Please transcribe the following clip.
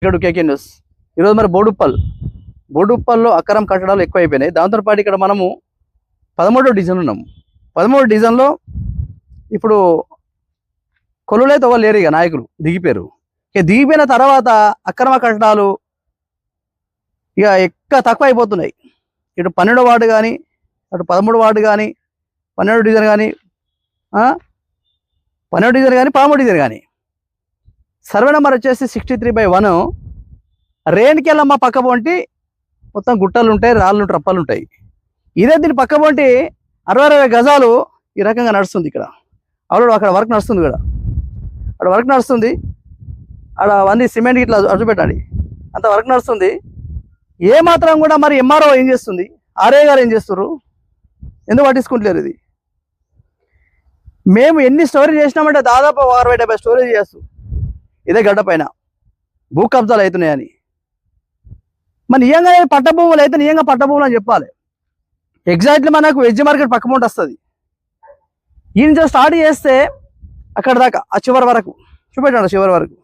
ఇక్కడ కేకే న్యూస్. ఈరోజు మరి బోడుప్పల్లో అక్రమ కట్టడాలు ఎక్కువ అయిపోయినాయి. దాంతోపాటు ఇక్కడ మనము 13వ డివిజన్ ఉన్నాము. 13వ డివిజన్లో ఇప్పుడు కొలువులైతే ఎవరు లేరు, ఇక నాయకులు దిగిపోయారు. ఇక దిగిపోయిన తర్వాత అక్రమ కట్టడాలు ఇక ఎక్కువ తక్కువ అయిపోతున్నాయి. ఇటు 12వ వార్డు కానీ, అటు 13వ వార్డు కానీ, 12వ డివిజన్ కానీ, 12వ డివిజన్ కానీ, 13వ డివిజన్ కానీ. సర్వే నెంబర్ వచ్చేసి 63/1. రేణికెళ్ళమ్మ పక్క పొంటి మొత్తం గుట్టలు ఉంటాయి, రాళ్ళు రప్పలు ఉంటాయి. ఇదే దీని పక్క పొంటి 60 గజాలు ఈ రకంగా నడుస్తుంది. ఇక్కడ అక్కడ వర్క్ నడుస్తుంది, అక్కడ వర్క్ నడుస్తుంది. అక్కడ అన్ని సిమెంట్ ఇట్లా అడ్డుపెట్టాలి, అంత వర్క్ నడుస్తుంది. ఏ మాత్రం కూడా మరి ఎంఆర్ఓ ఏం చేస్తుంది, ఆర్ఏ గారు ఏం చేస్తారు, ఎందుకు పట్టించుకుంటలేరు? ఇది మేము ఎన్ని స్టోరేజ్ చేసినామంటే దాదాపు 60-70 స్టోరేజ్ చేస్తాం ఇదే గడ్డ పైన. భూ కబ్జాలు అవుతున్నాయని మరి నిజంగా పట్టభూములు అయితే నిజంగా పట్టభూములు అని చెప్పాలి. ఎగ్జాక్ట్లీ మనకు వెజ్ మార్కెట్ పక్క ముందు వస్తుంది. ఈ నుంచి స్టార్ట్ చేస్తే అక్కడ దాకా ఆ చివరి వరకు చూపెట్టాడు, చివరి వరకు